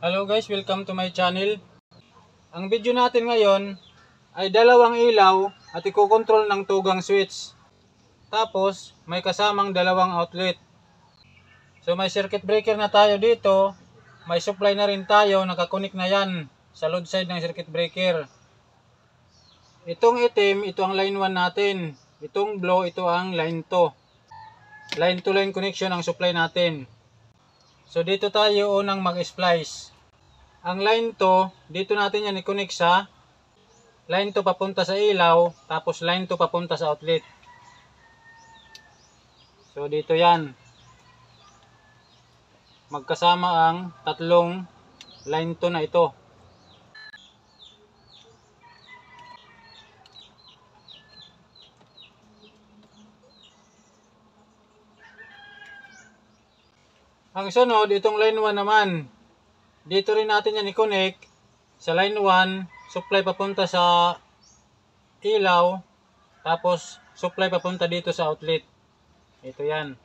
Hello guys, welcome to my channel. Ang video natin ngayon ay dalawang ilaw at ikokontrol ng tugang switch. Tapos may kasamang dalawang outlet. So may circuit breaker na tayo dito. May supply na rin tayo, nakakonik na yan sa load side ng circuit breaker. Itong itim, ito ang line 1 natin. Itong blue, ito ang line 2. Line to line connection ang supply natin. So dito tayo unang mag-splice. Ang line 2, dito natin yan i-connect sa line 2 papunta sa ilaw, tapos line 2 papunta sa outlet. So dito yan. Magkasama ang tatlong line 2 na ito. Ang sunod, itong line 1 naman. Dito rin natin yan i-connect sa line 1, supply papunta sa ilaw, tapos supply papunta dito sa outlet. Ito yan.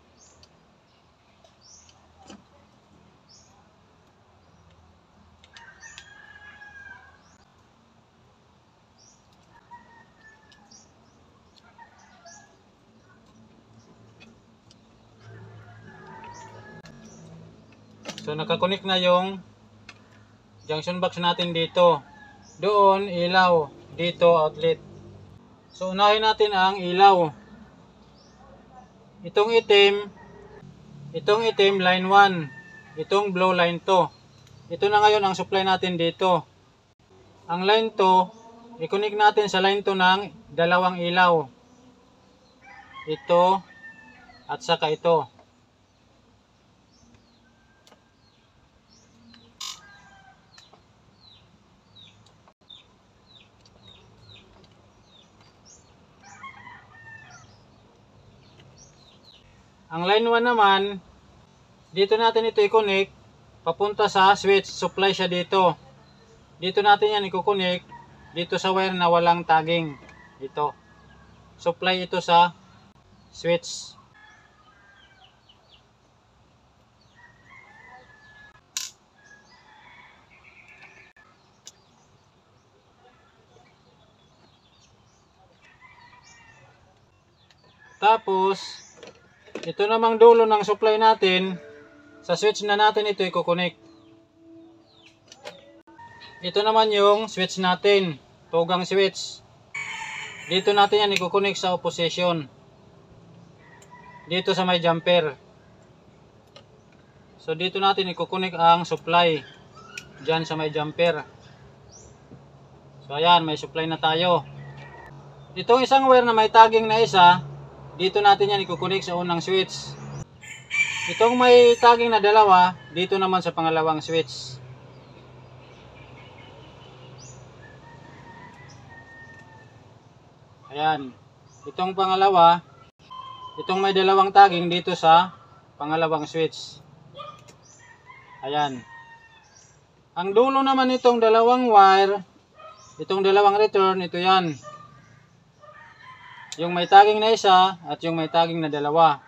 So nakakonek na yung junction box natin dito. Doon ilaw, dito outlet. So unahin natin ang ilaw. Itong itim line 1. Itong blue line 2. Ito na ngayon ang supply natin dito. Ang line 2, i-connect natin sa line 2 ng dalawang ilaw. Ito at saka ito. Ang line 1 naman, dito natin ito i-connect papunta sa switch, supply siya dito. Dito natin yan i-connect dito sa wire na walang tagging. Ito. Supply ito sa switch. Tapos ito namang dulo ng supply natin, sa switch na natin ito i-connect. Ito naman yung switch natin, tugang switch. Dito natin yan i-connect sa opposition. Dito sa may jumper. So dito natin i-connect ang supply. Diyan sa may jumper. So ayan, may supply na tayo. Itong isang wire na may tagging na isa, dito natin yan i-connect sa unang switch. Itong may tagging na dalawa, dito naman sa pangalawang switch. Ayan. Itong pangalawa, itong may dalawang tagging dito sa pangalawang switch. Ayan. Ang dulo naman itong dalawang wire, itong dalawang return, ito yan. Yung may tagging na isa at yung may tagging na dalawa.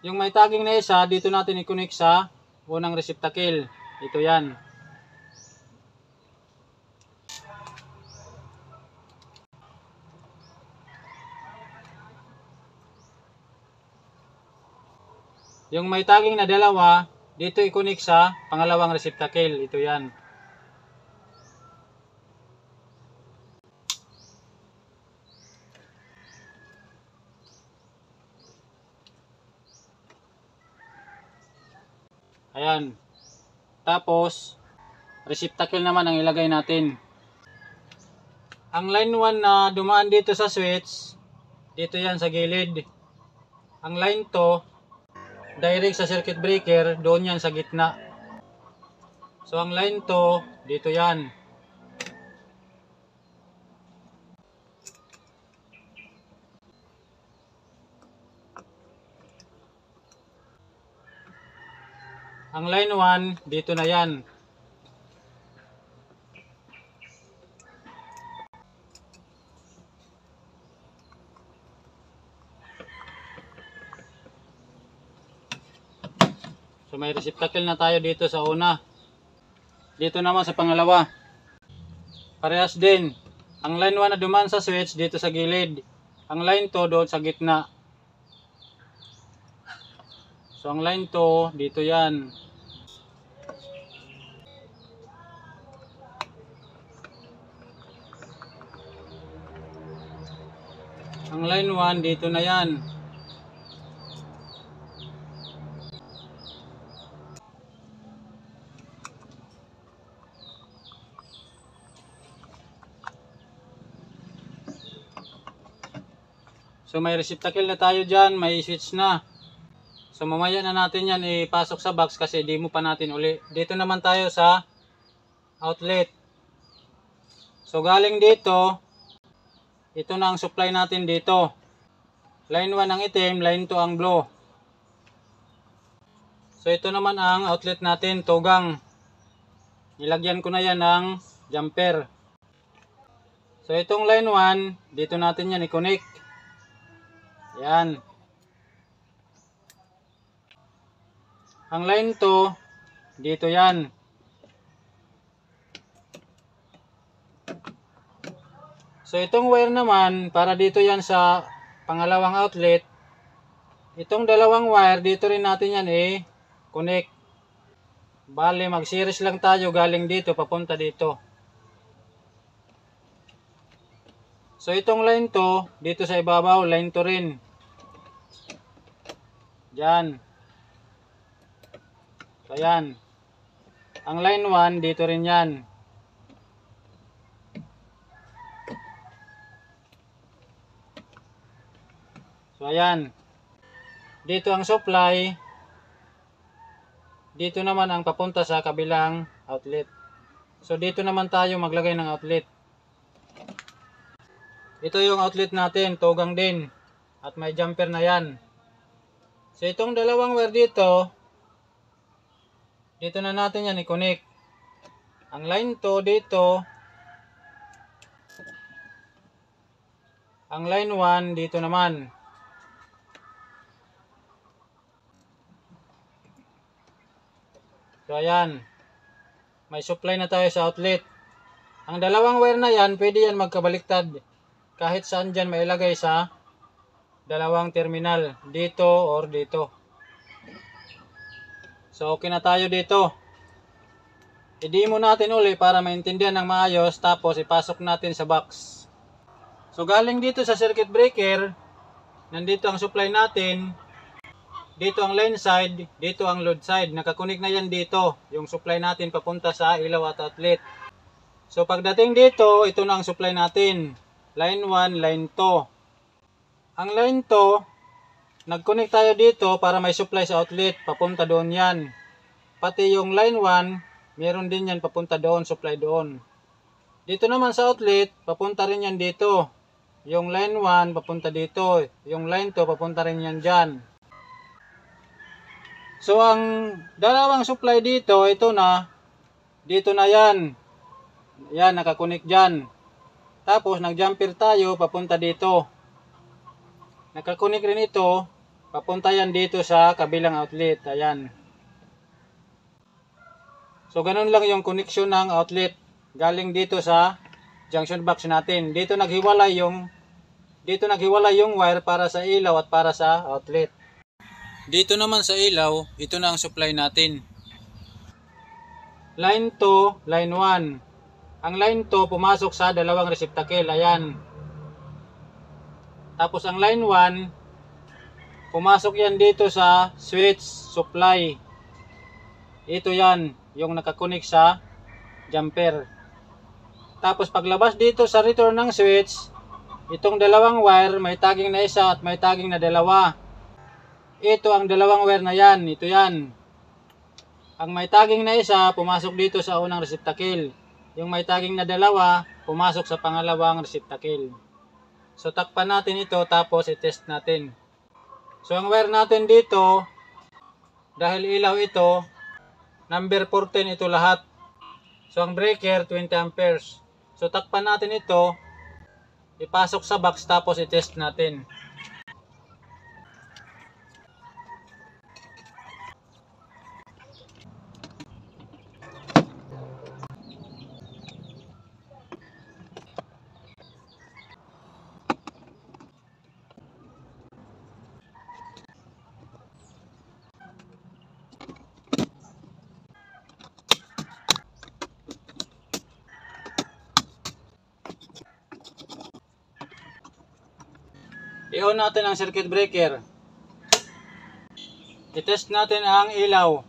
Yung may tagging na isa, dito natin i-connect sa unang receptacle. Ito yan. Yung may tagging na dalawa, dito i-connect sa pangalawang receptacle. Ito yan. Ayan. Tapos, receptacle naman ang ilagay natin. Ang line 1 na dumaan dito sa switch, dito yan sa gilid. Ang line 2, direct sa circuit breaker, doon yan sa gitna. So ang line 2, dito yan. Ang line 1, dito na yan. So may receptacle na tayo dito sa una. dito naman sa pangalawa. Parehas din. Ang line 1 na dumaan sa switch dito sa gilid. Ang line 2 doon sa gitna. So ang line 2 dito yan. Ang line 1 dito na yan. So may receptacle na tayo dyan, may switch na. So mamaya na natin yan ipasok sa box kasi demo pa natin uli. Dito naman tayo sa outlet. So galing dito, ito na ang supply natin dito. Line 1 ang itim, line 2 ang blue. So ito naman ang outlet natin, tugang. Nilagyan ko na yan ng jumper. So itong line 1, dito natin yan i-connect. Yan. Ang line 2, dito yan. So itong wire naman, para dito yan sa pangalawang outlet. Itong dalawang wire, dito rin natin yan connect. Bale, mag-series lang tayo galing dito, papunta dito. So itong line 2, dito sa ibabaw, line 2 rin. Diyan. So yan. Ang line 1, dito rin yan. So ayan. Dito ang supply. Dito naman ang papunta sa kabilang outlet. So dito naman tayo maglagay ng outlet. Ito yung outlet natin, tugang din. At may jumper na yan. So itong dalawang wire dito, dito na natin yan i-connect. Ang line 2 dito. Ang line 1 dito naman. So ayan. May supply na tayo sa outlet. Ang dalawang wire na yan, pwede yan magkabaliktad. Kahit saan dyan mailagay sa dalawang terminal. Dito or dito. So okay na tayo dito. I-demo natin uli para maintindihan ng maayos. Tapos ipasok natin sa box. So galing dito sa circuit breaker. Nandito ang supply natin. Dito ang line side. Dito ang load side. Nakakunik na yan dito. Yung supply natin papunta sa ilaw at outlet. So pagdating dito, ito na ang supply natin. Line 1, line 2. Ang line 2, nag-connect tayo dito para may supply sa outlet. Papunta doon yan. Pati yung line 1, meron din yan papunta doon, supply doon. Dito naman sa outlet, papunta rin yan dito. Yung line 1, papunta dito. Yung line 2, papunta rin yan dyan. So ang dalawang supply dito, ito na. Dito na yan. Yan, nakakunik dyan. Tapos nag-jumper tayo, papunta dito. Nakakunik rin ito, papunta yan dito sa kabilang outlet. Ayan. So ganun lang yung connection ng outlet. Galing dito sa junction box natin. Dito naghiwalay yung wire para sa ilaw at para sa outlet. Dito naman sa ilaw, ito na ang supply natin. Line 2, line 1. Ang line 2 pumasok sa dalawang receptacle. Ayan. Tapos ang line 1, pumasok yan dito sa switch supply. Ito yan, yung nakakunik sa jumper. Tapos paglabas dito sa return ng switch, itong dalawang wire, may tagging na isa at may tagging na dalawa. Ito ang dalawang wire na yan, ito yan. Ang may tagging na isa, pumasok dito sa unang receptacle. Yung may tagging na dalawa, pumasok sa pangalawang receptacle. So takpan natin ito tapos i-test natin. So ang wire natin dito, dahil ilaw ito, number 14 ito lahat. So ang breaker 20 amperes. So takpan natin ito, ipasok sa box tapos i-test natin. I-on natin ang circuit breaker. I-test natin ang ilaw.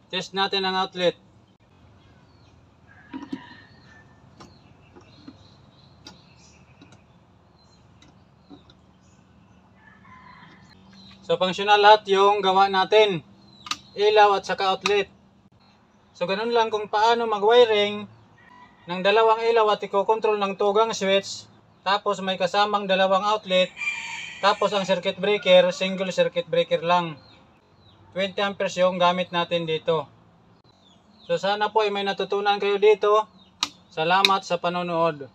Test natin ang outlet. So, functional lahat yung gawa natin. Ilaw at saka outlet. So, ganun lang kung paano mag-wiring ng dalawang ilaw at i-control ng tugang switch. Tapos, may kasamang dalawang outlet. Tapos, ang circuit breaker, single circuit breaker lang. 20 amperes yung gamit natin dito. So, sana po ay may natutunan kayo dito. Salamat sa panonood.